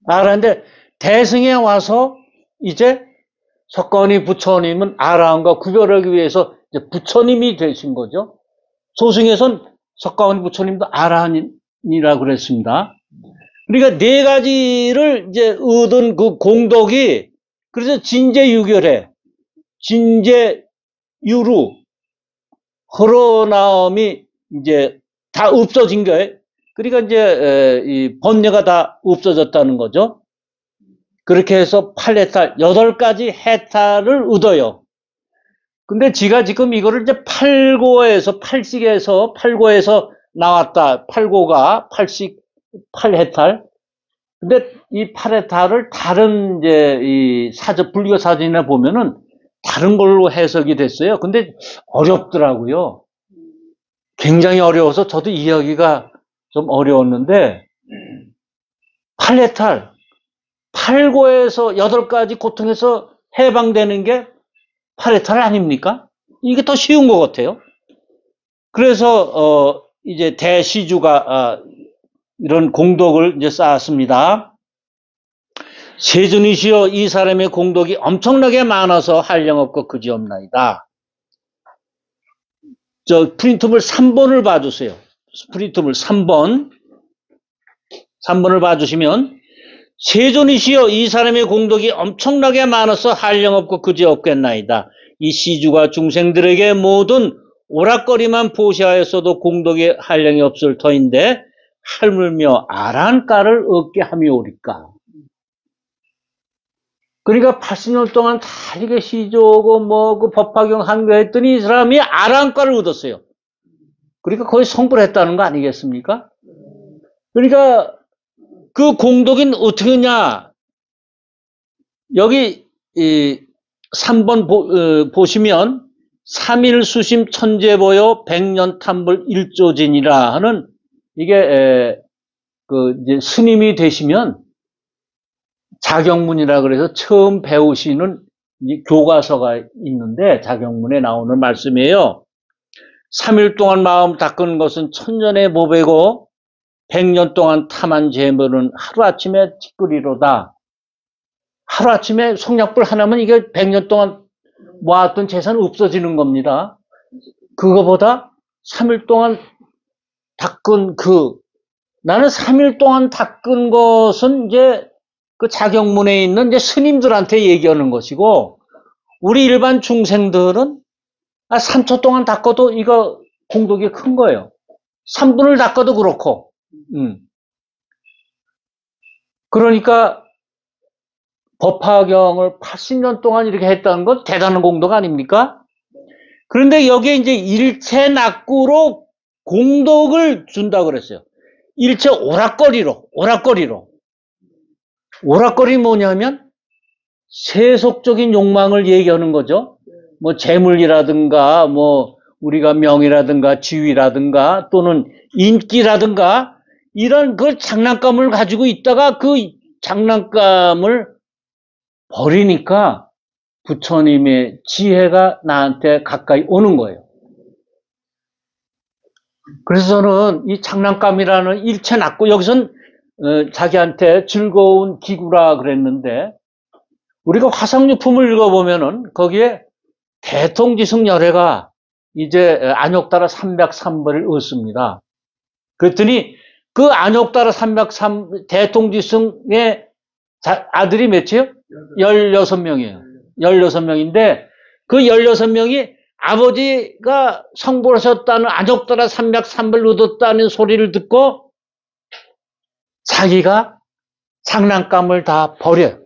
아라인데 대승에 와서 이제 석가모니 부처님은 아라한과 구별하기 위해서 이제 부처님이 되신 거죠. 소승에선 석가모니 부처님도 아라한이라고 그랬습니다. 그러니까 네 가지를 이제 얻은 그 공덕이 그래서 진제유결에 진제유루 흐러나옴이 이제 다 없어진 거예요. 그러니까 이제 이 번뇌가 다 없어졌다는 거죠. 그렇게 해서 8해탈, 8가지 해탈을 얻어요. 근데 지가 지금 이거를 이제 8고에서 나왔다. 8고가 8해탈. 근데 이 8해탈을 다른 이제 이 불교 사전에 보면은 다른 걸로 해석이 됐어요. 근데 어렵더라고요. 굉장히 어려워서 저도 이해하기가 좀 어려웠는데 8해탈, 8고에서 8가지 고통에서 해방되는 게 8해탈 아닙니까? 이게 더 쉬운 것 같아요. 그래서 이제 대시주가 이런 공덕을 이제 쌓았습니다. 세존이시여 이 사람의 공덕이 엄청나게 많아서 한량없고 그지없나이다. 저 프린트물 3번을 봐주세요. 프린트물 3번을 봐주시면 세존이시여 이 사람의 공덕이 엄청나게 많아서 한량없고 그지없겠나이다. 이 시주가 중생들에게 모든 오락거리만 보시하였어도 공덕의 한량이 없을 터인데 할물며 아란가를 얻게 함이오리까. 그러니까 80년 동안 다 이게 시조고 뭐 그 법화경 한거했더니 이 사람이 아란가를 얻었어요. 그러니까 거의 성불 했다는 거 아니겠습니까? 그러니까 그 공덕인 어떻게 하냐. 여기 3번 보시면 3일 수심 천재보여 백년 탐불 일조진이라 하는 이게 그 이제 스님이 되시면 자경문이라 그래서 처음 배우시는 교과서가 있는데 자경문에 나오는 말씀이에요. 3일 동안 마음 닦은 것은 천년의 보배고 100년 동안 탐한 재물은 하루아침에 찌끄리로다. 하루아침에 성냥불 하나면 이게 100년 동안 모았던 재산 없어지는 겁니다. 그거보다 3일 동안 닦은 나는 3일 동안 닦은 것은 이제 그 자경문에 있는 이제 스님들한테 얘기하는 것이고, 우리 일반 중생들은 3초 동안 닦아도 이거 공덕이 큰 거예요. 3분을 닦아도 그렇고. 그러니까 법화경을 80년 동안 이렇게 했다는 건 대단한 공덕 아닙니까? 그런데 여기에 이제 일체 낙구로 공덕을 준다고 그랬어요. 일체 오락거리로. 오락거리 뭐냐면 세속적인 욕망을 얘기하는 거죠. 뭐 재물이라든가 뭐 우리가 명이라든가 지위라든가 또는 인기라든가 이런 그 장난감을 가지고 있다가 그 장난감을 버리니까 부처님의 지혜가 나한테 가까이 오는 거예요. 그래서 저는 이 장난감이라는 일체 낙구, 여기선 자기한테 즐거운 기구라 그랬는데, 우리가 화상유품을 읽어보면은 거기에 대통지승열애가 이제 안욕따라 303번을 얻습니다. 그랬더니 그 안욕따라 303 대통지승의 아들이 몇이에요? 16명이에요. 16명인데 그 16명이 아버지가 성불하셨다는 안욕따라 303번을 얻었다는 소리를 듣고 자기가 장난감을 다 버려요.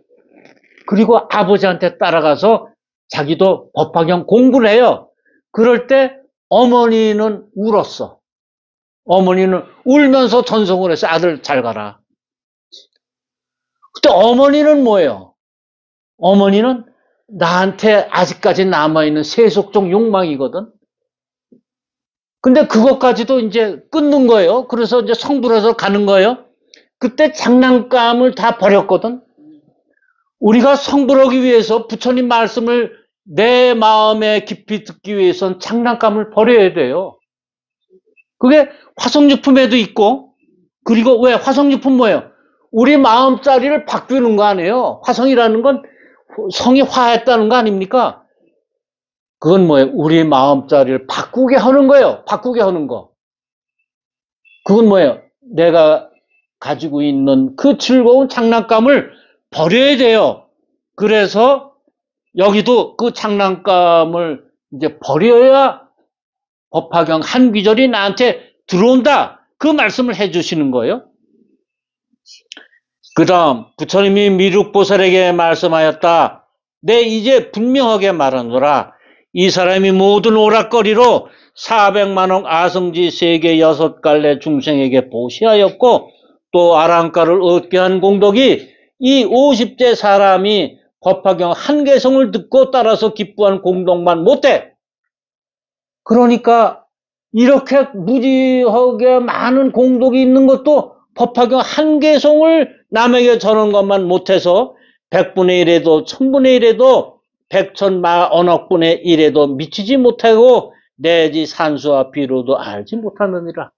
그리고 아버지한테 따라가서 자기도 법화경 공부를 해요. 그럴 때 어머니는 울었어. 어머니는 울면서 전송을 했어. 아들 잘 가라. 그때 어머니는 뭐예요? 어머니는 나한테 아직까지 남아있는 세속적 욕망이거든. 근데 그것까지도 이제 끊는 거예요. 그래서 이제 성불해서 가는 거예요. 그때 장난감을 다 버렸거든. 우리가 성불하기 위해서 부처님 말씀을 내 마음에 깊이 듣기 위해서는 장난감을 버려야 돼요. 그게 화성유품에도 있고, 그리고 왜 화성유품 뭐예요? 우리 마음자리를 바꾸는 거 아니에요. 화성이라는 건 성이 화했다는 거 아닙니까? 그건 뭐예요? 우리 마음자리를 바꾸게 하는 거예요. 바꾸게 하는 거. 그건 뭐예요? 내가 가지고 있는 그 즐거운 장난감을 버려야 돼요. 그래서 여기도 그 장난감을 이제 버려야 법화경 한 귀절이 나한테 들어온다. 그 말씀을 해주시는 거예요. 그 다음 부처님이 미륵보살에게 말씀하였다. 내 이제 분명하게 말하노라. 이 사람이 모든 오락거리로 400만억 아성지 세계 6갈래 중생에게 보시하였고 또 아랑가를 얻게 한 공덕이 이 50대 사람이 법화경 한 개성을 듣고 따라서 기뻐한 공덕만 못돼. 그러니까 이렇게 무지하게 많은 공덕이 있는 것도 법화경 한 개성을 남에게 전한 것만 못해서 100분의 1에도 1000분의 1에도 100천만억분의 1에도 미치지 못하고 내지 산수와 비로도 알지 못하느니라.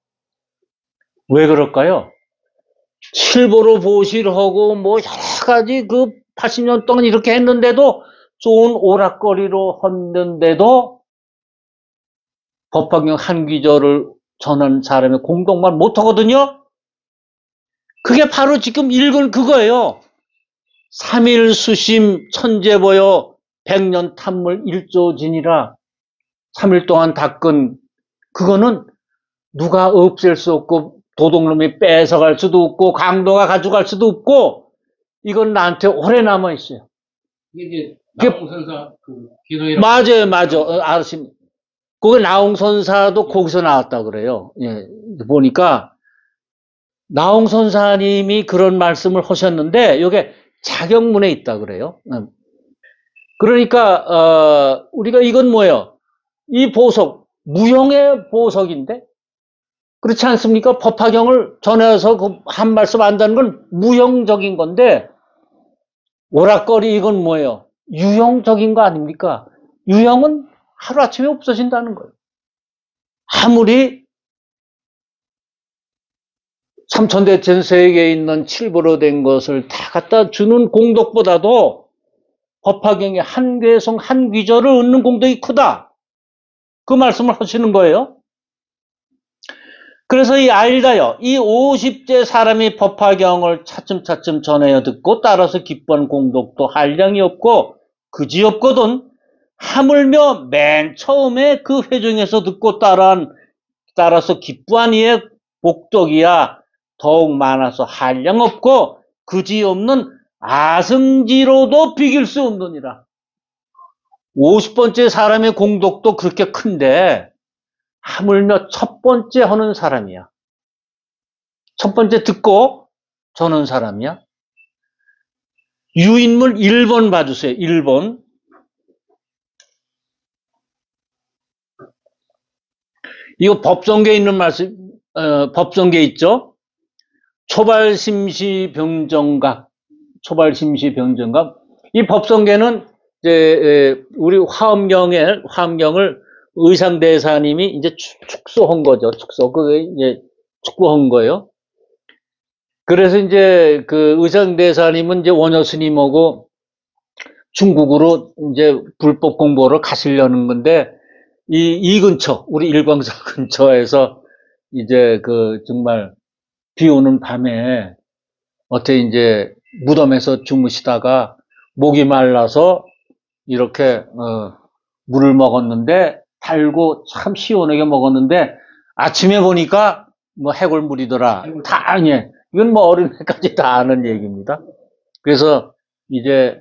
왜 그럴까요? 칠보로 보시하고 뭐 여러 가지 그 80년 동안 이렇게 했는데도 좋은 오락거리로 했는데도 법화경 한 귀절을 전한 사람의 공덕만 못하거든요. 그게 바로 지금 읽은 그거예요. 3일 수심 천재보여 100년 탐물 일조진이라. 3일 동안 닦은 그거는 누가 없앨 수 없고 도둑놈이 뺏어갈 수도 없고 강도가 가져갈 수도 없고 이건 나한테 오래 남아있어요. 이게 이제 나홍선사 그 기도회라고. 맞아요. 알았습니다. 그거 나홍선사도 거기서 나왔다 그래요. 예, 보니까 나홍선사님이 그런 말씀을 하셨는데 이게 자경문에 있다 그래요. 그러니까 우리가 이건 뭐예요? 이 보석 무형의 보석인데 그렇지 않습니까? 법화경을 전해서 그 한 말씀 한다는 건 무형적인 건데 오락거리 이건 뭐예요? 유형적인 거 아닙니까? 유형은 하루아침에 없어진다는 거예요. 아무리 삼천대천 세계에 있는 칠보로 된 것을 다 갖다 주는 공덕보다도 법화경의 한 개성 한 귀절을 얻는 공덕이 크다. 그 말씀을 하시는 거예요. 그래서 이 알다요. 이 50제 사람이 법화경을 차츰차츰 전하여 듣고 따라서 기뻐한 공덕도 한량이 없고 그지 없거든. 하물며 맨 처음에 그 회중에서 듣고 따라서 기뻐한 이의 복덕이야 더욱 많아서 한량 없고 그지 없는 아승지로도 비길 수 없느니라. 50번째 사람의 공덕도 그렇게 큰데 하물며 첫 번째 하는 사람이야. 첫 번째 듣고 저는 사람이야. 유인물 1번 봐주세요. 1번. 이거 법성계에 있는 말씀, 법성계 있죠? 초발심시병정각. 이 법성계는 이제 우리 화엄경을 의상대사님이 이제 축소한 거죠. 그게 이제 축구한 거예요. 그래서 이제 그 의상대사님은 이제 원효스님하고 중국으로 이제 불법 공부를 가시려는 건데, 이 근처, 우리 일광사 근처에서 이제 그 정말 비 오는 밤에 어떻게 이제 무덤에서 주무시다가 목이 말라서 이렇게, 물을 먹었는데, 달고 참 시원하게 먹었는데, 아침에 보니까 뭐 해골물이더라. 다, 예. 이건 뭐 어린애까지 다 아는 얘기입니다. 그래서 이제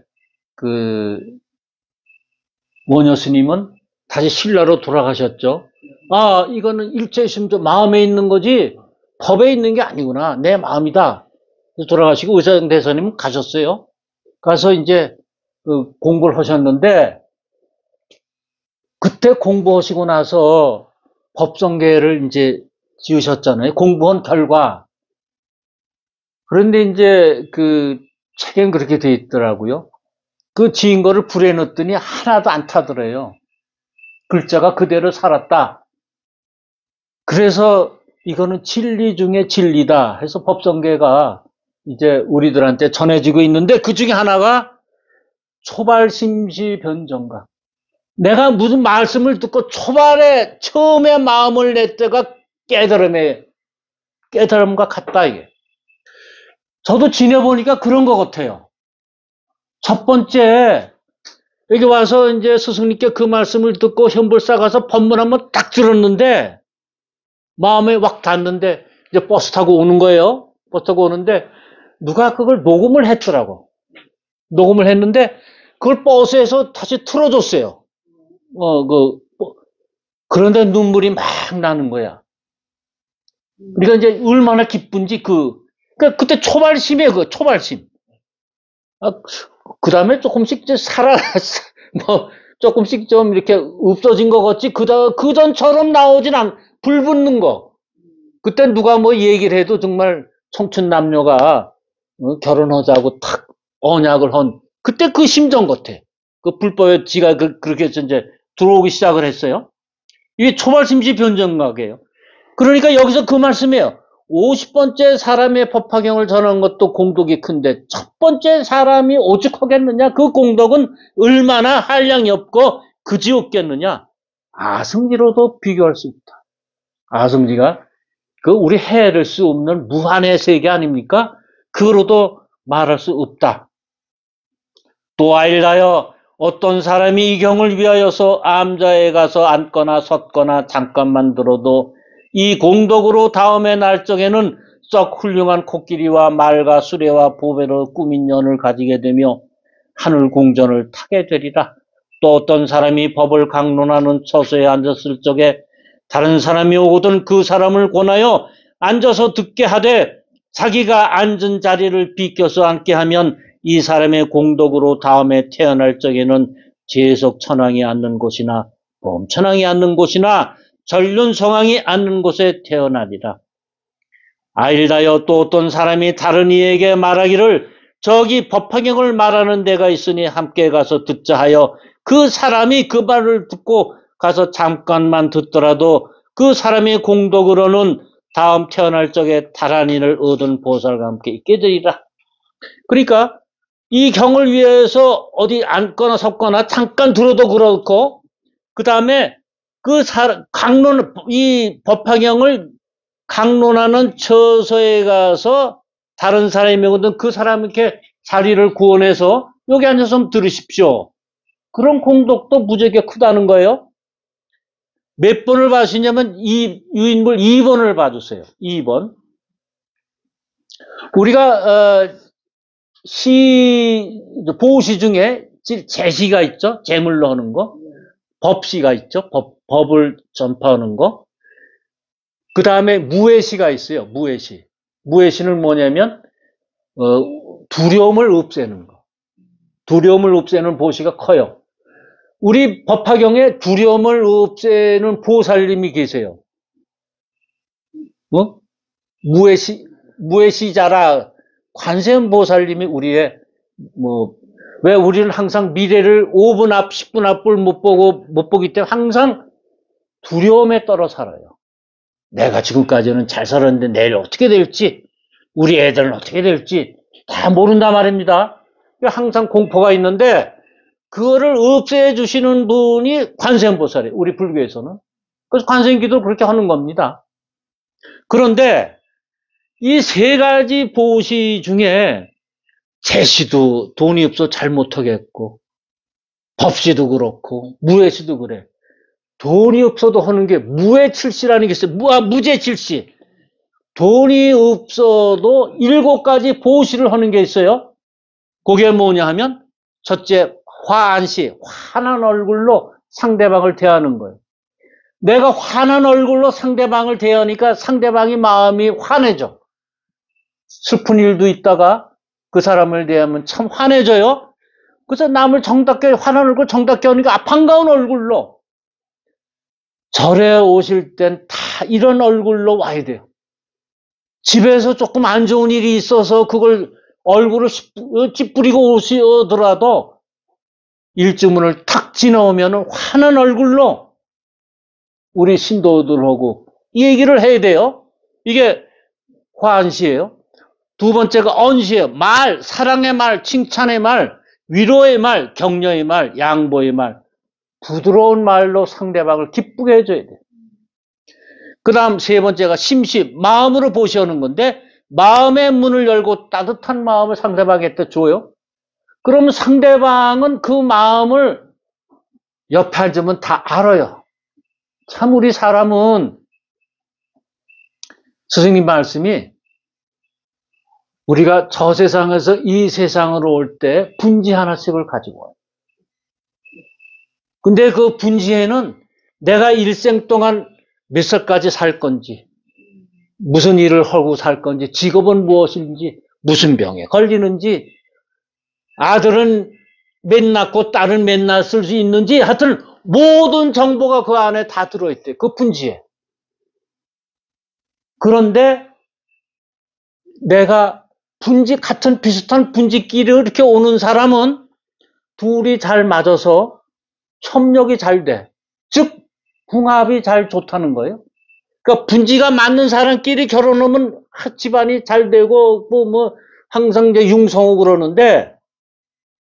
그 원효 스님은 다시 신라로 돌아가셨죠. 아, 이거는 일체심조 마음에 있는 거지 법에 있는 게 아니구나. 내 마음이다. 그래서 돌아가시고 의사대사님은 가셨어요. 가서 이제 그 공부를 하셨는데 그때 공부하시고 나서 법성계를 이제 지으셨잖아요. 공부한 결과. 그런데 이제 그 책엔 그렇게 돼 있더라고요. 그 지은 거를 불에 넣었더니 하나도 안 타더래요. 글자가 그대로 살았다. 그래서 이거는 진리 중에 진리다 해서 법성계가 이제 우리들한테 전해지고 있는데 그 중에 하나가 초발심시 변정각. 내가 무슨 말씀을 듣고 초발에 처음에 마음을 낼 때가 깨달음과 같다 이게. 저도 지내보니까 그런 것 같아요. 첫 번째 여기 와서 이제 스승님께 그 말씀을 듣고 현불사 가서 법문 한번 딱 들었는데 마음에 확 닿는데 이제 버스 타고 오는 거예요. 버스 타고 오는데 누가 그걸 녹음을 했더라고. 녹음을 했는데 그걸 버스에서 다시 틀어줬어요. 그런데 눈물이 막 나는 거야. 그러니까 이제 얼마나 기쁜지 그러니까 그때 초발심이에요. 그 초발심. 그 다음에 조금씩 이제 조금씩 좀 이렇게 없어진 것 같지. 그전처럼 불 붙는 거. 그때 누가 뭐 얘기를 해도 정말 청춘 남녀가 결혼하자고 탁 언약을 그때 그 심정 같아. 그 불법에 지가 그렇게 해서 이제 들어오기 시작을 했어요. 이게 초발심시 변정각이에요. 그러니까 여기서 그 말씀이에요. 50번째 사람의 법화경을 전한 것도 공덕이 큰데 첫 번째 사람이 오죽하겠느냐? 그 공덕은 얼마나 한량이 없고 그지 없겠느냐? 아승지로도 비교할 수 없다. 아승지가 우리 헤아릴 수 없는 무한의 세계 아닙니까? 그로도 말할 수 없다. 또 아일가여 어떤 사람이 이 경을 위하여서 암자에 가서 앉거나 섰거나 잠깐만 들어도 이 공덕으로 다음의 날적에는 썩 훌륭한 코끼리와 말과 수레와 보배로 꾸민 연을 가지게 되며 하늘 궁전을 타게 되리라. 또 어떤 사람이 법을 강론하는 처소에 앉았을 적에 다른 사람이 오거든 그 사람을 권하여 앉아서 듣게 하되 자기가 앉은 자리를 비껴서 앉게 하면 이 사람의 공덕으로 다음에 태어날 적에는 재석 천왕이 앉는 곳이나 범천왕이 앉는 곳이나 전륜성왕이 앉는 곳에 태어나리라. 아일다여 또 어떤 사람이 다른 이에게 말하기를 저기 법화경을 말하는 데가 있으니 함께 가서 듣자 하여 그 사람이 그 말을 듣고 가서 잠깐만 듣더라도 그 사람의 공덕으로는 다음 태어날 적에 다란인을 얻은 보살과 함께 있게 되리라. 그러니까 이 경을 위해서 어디 앉거나 섰거나 잠깐 들어도 그렇고 그 다음에 이 법화경을 강론하는 처소에 가서 다른 사람이 오거든 그 사람에게 자리를 구원해서 여기 앉아서 들으십시오. 그런 공덕도 무지하게 크다는 거예요. 몇 번을 봐주시냐면 유인물 2번을 봐주세요. 2번. 우리가 보시 중에 제시가 있죠. 제물로 하는 거. 법시가 있죠. 법을 전파하는 거. 그 다음에 무예시가 있어요. 무예시. 무예시는 뭐냐면 두려움을 없애는 거. 두려움을 없애는 보시가 커요. 우리 법화경에 두려움을 없애는 보살님이 계세요. 무예시자라 관세음 보살님이 우리의 왜 우리는 항상 미래를 5분 앞, 10분 앞을 못 보기 때문에 항상 두려움에 떨어 살아요. 내가 지금까지는 잘 살았는데 내일 어떻게 될지, 우리 애들은 어떻게 될지 다 모른단 말입니다. 항상 공포가 있는데 그거를 없애 주시는 분이 관세음보살이에요. 우리 불교에서는. 그래서 관세음기도를 그렇게 하는 겁니다. 그런데 이 세 가지 보시 중에 제시도 돈이 없어 잘 못하겠고 법시도 그렇고 무예시도 그래. 돈이 없어도 하는 게 무예칠시라는 게 있어요. 무제칠시. 돈이 없어도 7가지 보시를 하는 게 있어요. 그게 뭐냐 하면 첫째 화안시, 환한 얼굴로 상대방을 대하는 거예요. 내가 환한 얼굴로 상대방을 대하니까 상대방이 마음이 환해져. 슬픈 일도 있다가 그 사람을 대하면 참 환해져요. 그래서 남을 정답게 환한 얼굴 정답게 하니까 반가운 얼굴로 절에 오실 땐 다 이런 얼굴로 와야 돼요. 집에서 조금 안 좋은 일이 있어서 그걸 얼굴을 찌푸리고 오시더라도 일주문을 탁 지나오면 환한 얼굴로 우리 신도들하고 이 얘기를 해야 돼요. 이게 화안시예요. 두 번째가 언시예요. 말, 사랑의 말, 칭찬의 말, 위로의 말, 격려의 말, 양보의 말. 부드러운 말로 상대방을 기쁘게 해줘야 돼요. 그 다음 세 번째가 심시, 마음으로 보시는 건데 마음의 문을 열고 따뜻한 마음을 상대방한테 줘요. 그러면 상대방은 그 마음을 옆에 앉으면 다 알아요. 참 우리 사람은 스승님 말씀이 우리가 저 세상에서 이 세상으로 올 때 분지 하나씩을 가지고 와요. 근데 그 분지에는 내가 일생 동안 몇 살까지 살 건지, 무슨 일을 하고 살 건지, 직업은 무엇인지, 무슨 병에 걸리는지, 아들은 몇 낳고 딸은 몇 낳을 수 있는지, 하여튼 모든 정보가 그 안에 다 들어있대요. 그 분지에. 그런데 내가 같은 비슷한 분지끼리 이렇게 오는 사람은 둘이 잘 맞아서 협력이 잘 돼. 즉, 궁합이 잘 좋다는 거예요. 그러니까 분지가 맞는 사람끼리 결혼하면 집안이 잘 되고, 항상 이제 융성하고 그러는데,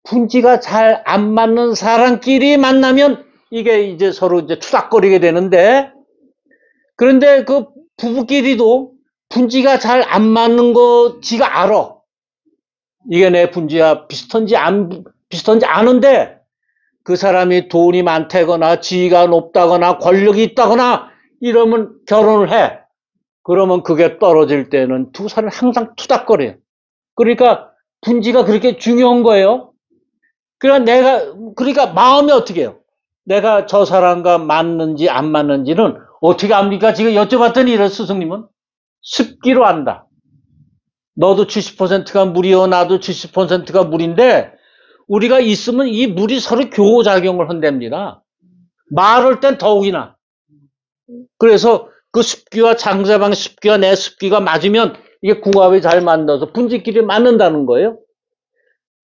분지가 잘 안 맞는 사람끼리 만나면 이게 이제 서로 이제 투닥거리게 되는데, 그런데 그 부부끼리도 분지가 잘 안 맞는 거 지가 알아. 이게 내 분지야 비슷한지 아는데 그 사람이 돈이 많다거나 지위가 높다거나 권력이 있다거나 이러면 결혼을 해. 그러면 그게 떨어질 때는 두 사람이 항상 투닥거려요. 그러니까 분지가 그렇게 중요한 거예요. 그러니까 마음이 어떻게 해요? 내가 저 사람과 맞는지 안 맞는지는 어떻게 압니까? 지금 여쭤봤더니 이런 스승님은 습기로 안다. 너도 70%가 물이요, 나도 70%가 물인데 우리가 있으면 이 물이 서로 교호작용을 한답니다. 말할 땐 더욱이나. 그래서 그 습기와 상대방의 습기와 내 습기가 맞으면 이게 궁합이 잘 맞아서 분지끼리 맞는다는 거예요.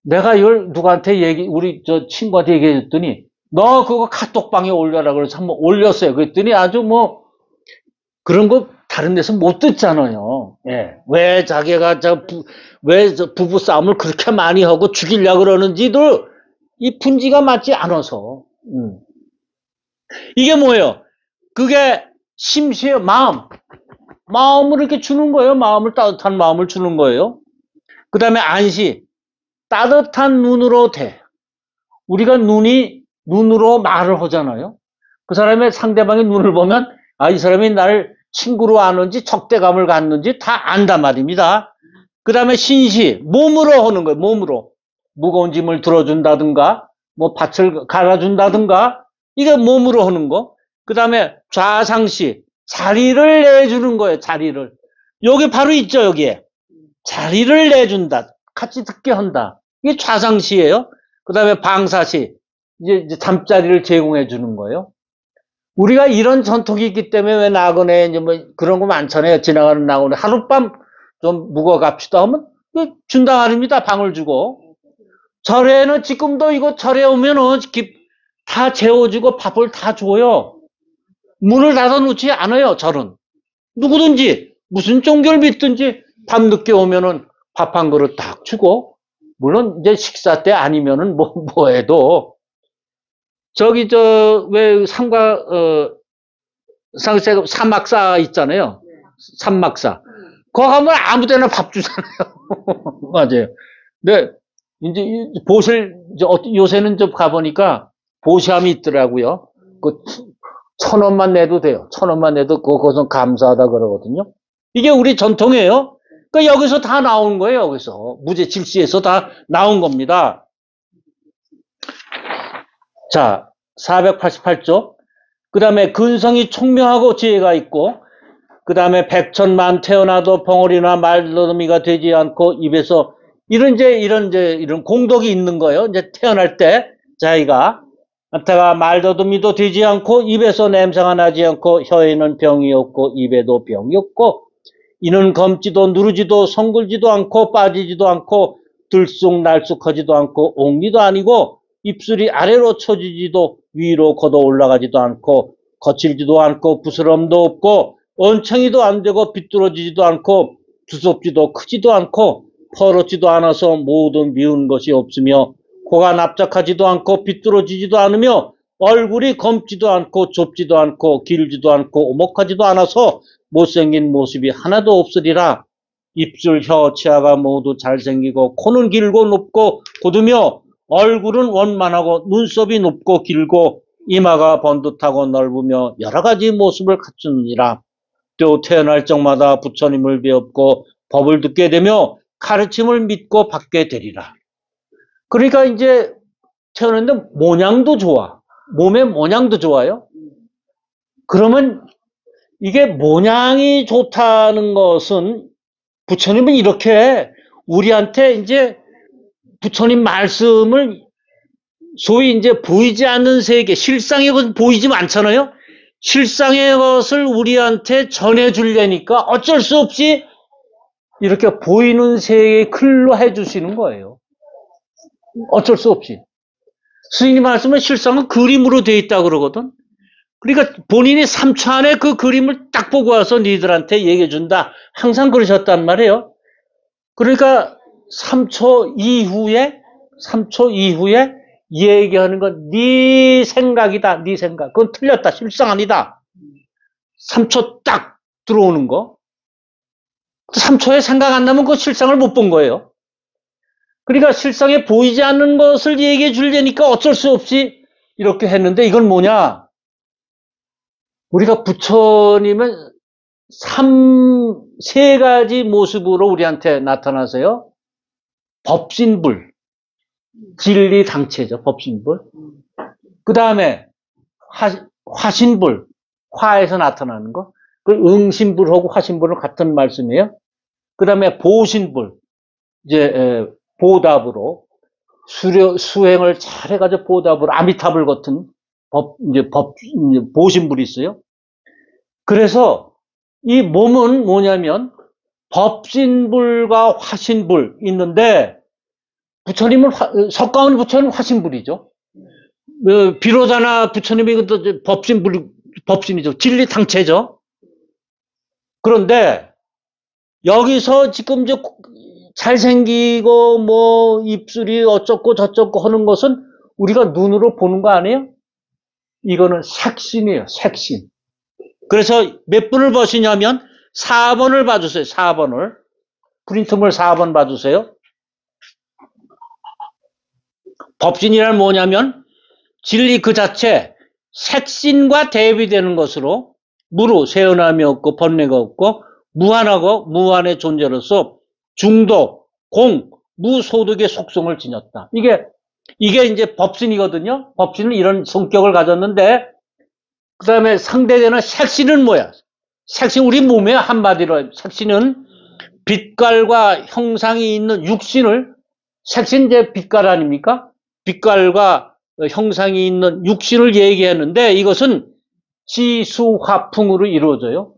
내가 이걸 누구한테 우리 저 친구한테 얘기해줬더니 너 그거 카톡방에 올려라 그래서 한번 올렸어요. 그랬더니 아주 그런 거 다른 데서 못 듣잖아요. 예. 왜 자기가 왜 부부 싸움을 그렇게 많이 하고 죽이려고 그러는지도 이 분지가 맞지 않아서. 이게 뭐예요? 그게 심시의 마음을 이렇게 주는 거예요. 따뜻한 마음을 주는 거예요. 그 다음에 안시, 따뜻한 눈으로 우리가 눈으로 말을 하잖아요. 그 사람의 상대방의 눈을 보면 이 사람이 나를 친구로 아는지 적대감을 갖는지 다 안단 말입니다. 그 다음에 신시, 몸으로 하는 거예요. 몸으로. 무거운 짐을 들어준다든가, 밭을 갈아준다든가, 이게 몸으로 하는 거. 그 다음에 좌상시, 자리를 내주는 거예요. 자리를. 여기 바로 있죠, 여기에. 자리를 내준다. 같이 듣게 한다. 이게 좌상시예요. 그 다음에 방사시, 이제 잠자리를 제공해 주는 거예요. 우리가 이런 전통이 있기 때문에 왜 나그네 이제 그런 거 많잖아요. 지나가는 나그네 하룻밤 좀 묵어 갑시다 하면 준다 말입니다. 방을 주고. 절에는 지금도 이거 절에 오면은 다 재워주고 밥을 다 줘요. 문을 닫아놓지 않아요. 절은 누구든지 무슨 종교를 믿든지 밤늦게 오면은 밥 한 그릇 딱 주고, 물론 이제 식사 때 아니면은 뭐 해도 저기 왜 삼막사 있잖아요. 삼막사. 거기 가면 아무 데나 밥 주잖아요. 맞아요. 근데 이제 요새는 좀 가보니까 보시함이 있더라고요. 1,000원만 내도 돼요. 1,000원만 내도 그것은 감사하다 그러거든요. 이게 우리 전통이에요. 그러니까 여기서 다 나온 거예요. 여기서 무제 질시에서 다 나온 겁니다. 자, 488쪽. 그 다음에 근성이 총명하고 지혜가 있고, 그 다음에 백천만 태어나도 벙어리나 말더미가 되지 않고 입에서 이런 공덕이 있는 거예요. 이제 태어날 때 자기가 안타가 말더미도 되지 않고 입에서 냄새가 나지 않고 혀에는 병이 없고 입에도 병이 없고 이는 검지도 누르지도 성글지도 않고 빠지지도 않고 들쑥날쑥하지도 않고 옥리도 아니고 입술이 아래로 처지지도 위로 걷어 올라가지도 않고 거칠지도 않고 부스럼도 없고 언챙이도 안 되고 비뚤어지지도 않고 두껍지도 크지도 않고 퍼렇지도 않아서 모든 미운 것이 없으며 코가 납작하지도 않고 비뚤어지지도 않으며 얼굴이 검지도 않고 좁지도 않고 길지도 않고 오목하지도 않아서 못생긴 모습이 하나도 없으리라. 입술, 혀, 치아가 모두 잘생기고 코는 길고 높고 곧으며 얼굴은 원만하고 눈썹이 높고 길고 이마가 번듯하고 넓으며 여러 가지 모습을 갖추느니라. 또 태어날 적마다 부처님을 배웠고 법을 듣게 되며 가르침을 믿고 받게 되리라. 그러니까 이제 태어났는데 모양도 좋아. 몸의 모양도 좋아요. 그러면 이게 모양이 좋다는 것은 부처님은 이렇게 우리한테 이제 부처님 말씀을 소위 이제 보이지 않는 세계, 실상의 것은 보이지 않잖아요. 실상의 것을 우리한테 전해주려니까 어쩔 수 없이 이렇게 보이는 세계의 글로 해주시는 거예요. 어쩔 수 없이. 스님이 말씀은 실상은 그림으로 되어 있다고 그러거든. 그러니까 본인이 3초 안에 그 그림을 딱 보고 와서 니들한테 얘기해 준다. 항상 그러셨단 말이에요. 그러니까 3초 이후에 얘기하는 건 네 생각이다. 네 생각. 그건 틀렸다. 실상 아니다. 3초 딱 들어오는 거. 3초에 생각 안 나면 그 실상을 못 본 거예요. 그러니까 실상에 보이지 않는 것을 얘기해 주려니까 어쩔 수 없이 이렇게 했는데 이건 뭐냐? 우리가 부처님은 세 가지 모습으로 우리한테 나타나세요. 법신불, 진리당체죠. 법신불. 그 다음에 화신불, 화에서 나타나는 거. 그 응신불하고 화신불은 같은 말씀이에요. 그 다음에 보신불, 이제 보답으로 수행을 잘해가지고 보답으로 아미타불 같은 보신불이 있어요. 그래서 이 몸은 뭐냐면 법신불과 화신불 있는데 부처님은 석가모니 부처님은 화신불이죠. 비로자나 부처님이 법신이죠. 진리당체죠. 그런데 여기서 지금 이제 잘생기고 뭐 입술이 어쩌고 저쩌고 하는 것은 우리가 눈으로 보는 거 아니에요? 이거는 색신이에요. 색신. 그래서 몇 분을 보시냐면 4번을 봐주세요. 4번을. 프린트물 4번 봐주세요. 법신이란 뭐냐면 진리 그 자체 색신과 대비되는 것으로 무루 세어남이 없고 번뇌가 없고 무한하고 무한의 존재로서 중도, 공, 무소득의 속성을 지녔다. 이게 이제 법신이거든요. 법신은 이런 성격을 가졌는데, 그 다음에 상대되는 색신은 뭐야? 색신, 우리 몸에 한마디로, 색신은 빛깔과 형상이 있는 육신을, 색신 이제 빛깔 아닙니까? 빛깔과 형상이 있는 육신을 얘기했는데, 이것은 지수화풍으로 이루어져요.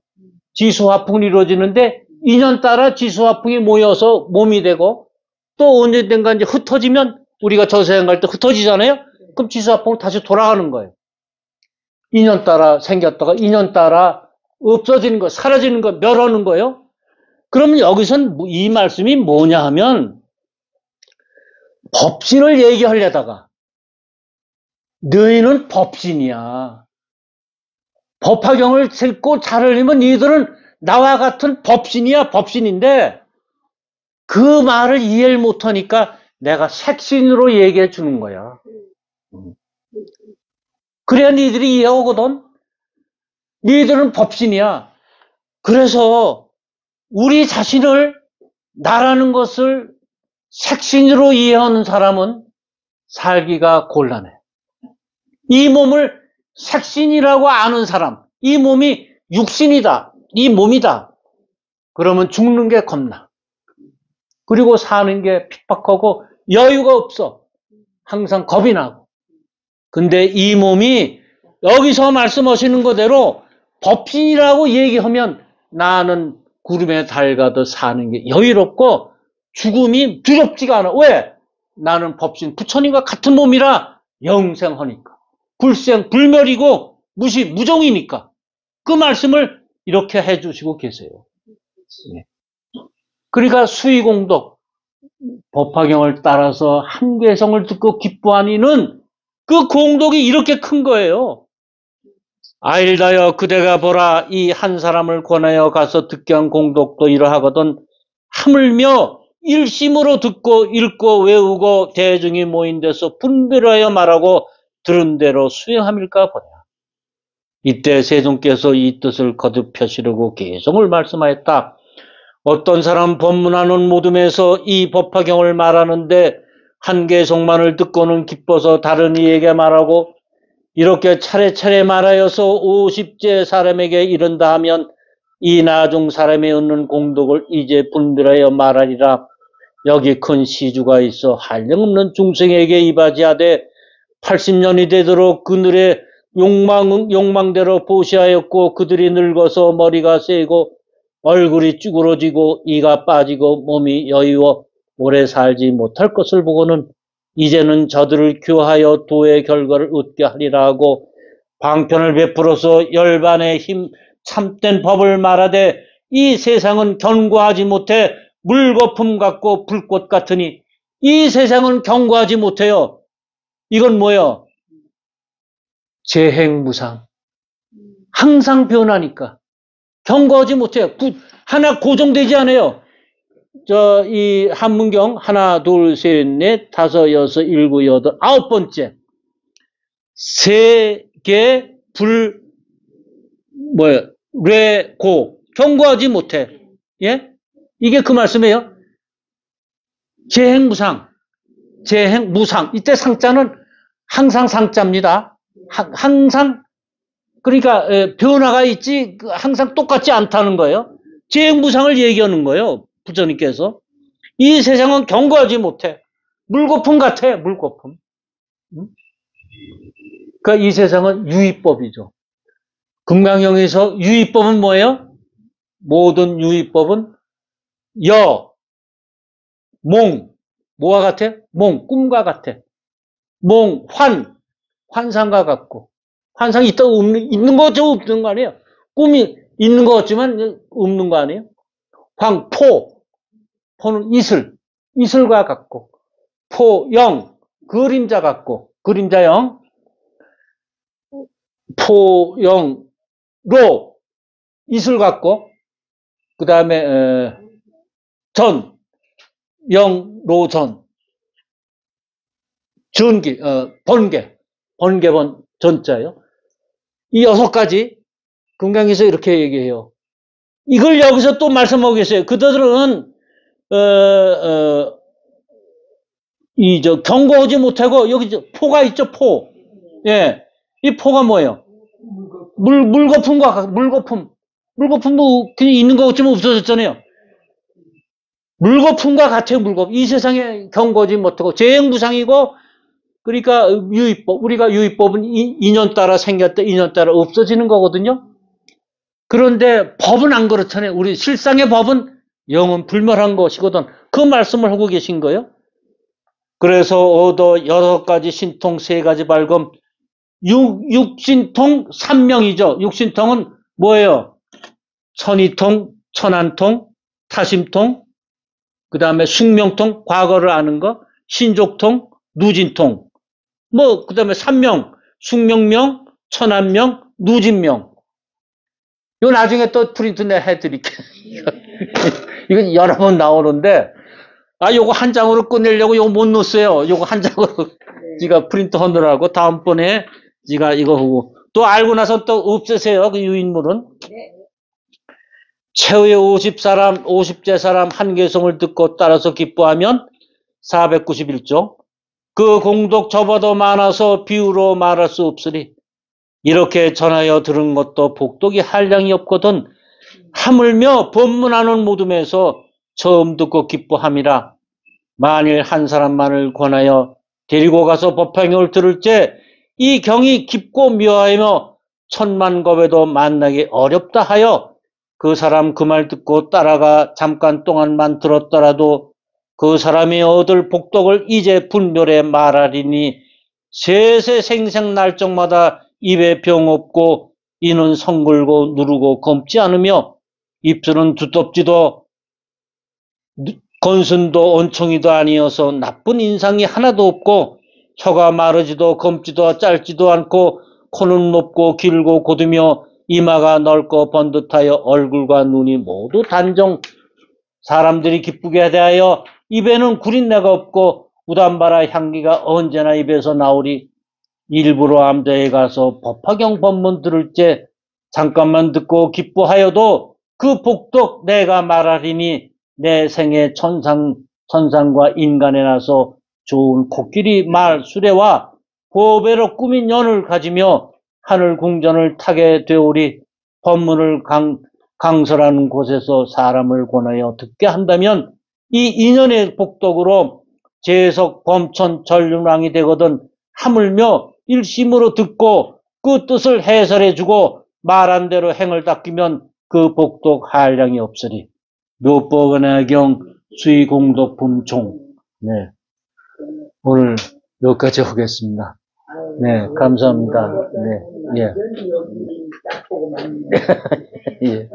지수화풍이 이루어지는데, 인연 따라 지수화풍이 모여서 몸이 되고 또 언제든가 이제 흩어지면 우리가 저세상 갈 때 흩어지잖아요. 그럼 지수화풍으로 다시 돌아가는 거예요. 인연 따라 생겼다가 인연 따라 없어지는 거, 사라지는 거, 멸하는 거예요. 그러면 여기선 이 말씀이 뭐냐 하면 법신을 얘기하려다가 너희는 법신이야. 법화경을 읽고 잘 흘리면 너희들은 나와 같은 법신이야, 법신인데 그 말을 이해를 못하니까 내가 색신으로 얘기해 주는 거야. 그래야 니들이 이해하거든. 니들은 법신이야. 그래서 우리 자신을 나라는 것을 색신으로 이해하는 사람은 살기가 곤란해. 이 몸을 색신이라고 아는 사람, 이 몸이 육신이다. 이 몸이다. 그러면 죽는 게 겁나. 그리고 사는 게 핍박하고 여유가 없어. 항상 겁이 나고. 근데 이 몸이 여기서 말씀하시는 거대로 법신이라고 얘기하면 나는 구름에 달가듯 사는 게 여유롭고 죽음이 두렵지가 않아. 왜? 나는 법신, 부처님과 같은 몸이라 영생하니까. 불생, 불멸이고 무종이니까. 그 말씀을 이렇게 해주시고 계세요. 네. 그러니까 수의공덕 법화경을 따라서 한계성을 듣고 기뻐한 이는 그 공덕이 이렇게 큰 거예요. 아일다여 그대가 보라 이 한 사람을 권하여 가서 듣게 한 공덕도 이러하거든 하물며 일심으로 듣고 읽고 외우고 대중이 모인 데서 분별하여 말하고 들은 대로 수행함일까 보냐. 이때 세존께서 이 뜻을 거듭 펴시려고 개성을 말씀하였다. 어떤 사람 법문하는 모둠에서 이 법화경을 말하는데 한계성만을 듣고는 기뻐서 다른 이에게 말하고 이렇게 차례차례 말하여서 50제 사람에게 이른다 하면 이 나중 사람이 얻는 공덕을 이제 분별하여 말하리라. 여기 큰 시주가 있어 한량없는 중생에게 이바지하되 80년이 되도록 그들의 욕망대로 보시하였고 그들이 늙어서 머리가 세고 얼굴이 쭈그러지고 이가 빠지고 몸이 여유어 오래 살지 못할 것을 보고는 이제는 저들을 교하여 도의 결과를 얻게 하리라 하고 방편을 베풀어서 열반의 힘 참된 법을 말하되 이 세상은 견고하지 못해 물거품 같고 불꽃 같으니 이 세상은 견고하지 못해요. 이건 뭐예요? 재행무상. 항상 변하니까. 견고하지 못해요. 하나 고정되지 않아요. 이 한문경 하나, 둘, 셋, 넷, 다섯, 여섯, 일곱, 여덟, 아홉 번째. 세계 레고 견고하지 못해. 예? 이게 그 말씀이에요. 재행무상. 재행무상. 이때 상자는 항상 상자입니다. 항상 그러니까 변화가 있지 항상 똑같지 않다는 거예요. 재행무상을 얘기하는 거예요. 부처님께서. 이 세상은 견고하지 못해. 물거품 같아. 물거품. 그러니까 이 세상은 유의법이죠. 금강경에서 유의법은 뭐예요? 모든 유의법은 뭐와 같아? 꿈과 같아. 환상과 같고. 환상이 있는 거 같지만 없는 거 아니에요? 꿈이 있는 거 같지만 없는 거 아니에요? 포는 이슬과 같고. 포영, 그림자 같고. 그림자영. 포영로, 이슬 같고. 그 다음에 영로전. 전기, 번개번 전자예요. 이 6가지 금강에서 이렇게 얘기해요. 이걸 여기서 또 말씀하고 계세요. 그들은 견고하지 못하고 여기 포가 있죠. 포. 예, 이 포가 뭐예요? 물거품도 그냥 있는 거 같지만 없어졌잖아요. 물거품과 같아요. 물거품. 이 세상에 견고하지 못하고 재행무상이고. 그러니까 유의법, 우리가 유의법은 인연 따라 생겼다, 인연 따라 없어지는 거거든요. 그런데 법은 안 그렇잖아요. 우리 실상의 법은 영은 불멸한 것이거든. 그 말씀을 하고 계신 거예요. 그래서 얻어 6가지 신통 3가지 발금, 육신통 3명이죠. 육신통은 뭐예요? 천이통, 천안통, 타심통, 그 다음에 숙명통, 과거를 아는 거, 신족통, 누진통. 그 다음에 3명, 숙명명, 천안명, 누진명. 이거 나중에 또 프린트 해드릴게요. 이건 여러 번 나오는데, 요거 한 장으로 끝내려고 요거 못 넣었어요. 요거 한 장으로 지가 프린트 하느라고 다음번에 지가 이거 하고. 또 알고 나서 또 없애세요. 그 유인물은. 최후의 50제 사람 한계성을 듣고 따라서 기뻐하면 491조. 그 공덕 저보다 많아서 비유로 말할 수 없으리. 이렇게 전하여 들은 것도 복덕이 한량이 없거든. 하물며 법문하는 모둠에서 처음 듣고 기뻐함이라. 만일 한 사람만을 권하여 데리고 가서 법화경을 들을 때 이 경이 깊고 묘하며 천만겁에도 만나기 어렵다 하여 그 사람 그 말 듣고 따라가 잠깐 동안만 들었더라도 그 사람이 얻을 복덕을 이제 분별해 말하리니 세세 생생 날정마다 입에 병 없고 이는 성글고 누르고 검지 않으며 입술은 두텁지도 건순도 온총이도 아니어서 나쁜 인상이 하나도 없고 혀가 마르지도 검지도 짧지도 않고 코는 높고 길고 곧으며 이마가 넓고 번듯하여 얼굴과 눈이 모두 단정 사람들이 기쁘게 대하여 입에는 구린내가 없고 우담바라 향기가 언제나 입에서 나오리. 일부러 암자에 가서 법화경 법문 들을 때 잠깐만 듣고 기뻐하여도 그 복덕 내가 말하리니 내 생에 천상과 인간에 나서 좋은 코끼리 말 수레와 보배로 꾸민 연을 가지며 하늘 궁전을 타게 되오리. 법문을 강설하는 곳에서 사람을 권하여 듣게 한다면 이 인연의 복덕으로 재석 범천 전륜왕이 되거든 하물며 일심으로 듣고 그 뜻을 해설해주고 말한 대로 행을 닦으면 그 복덕 한량이 없으리. 묘법은혜경 수의공덕품 종. 네. 오늘 여기까지 하겠습니다. 네, 감사합니다. 네, 예. 예.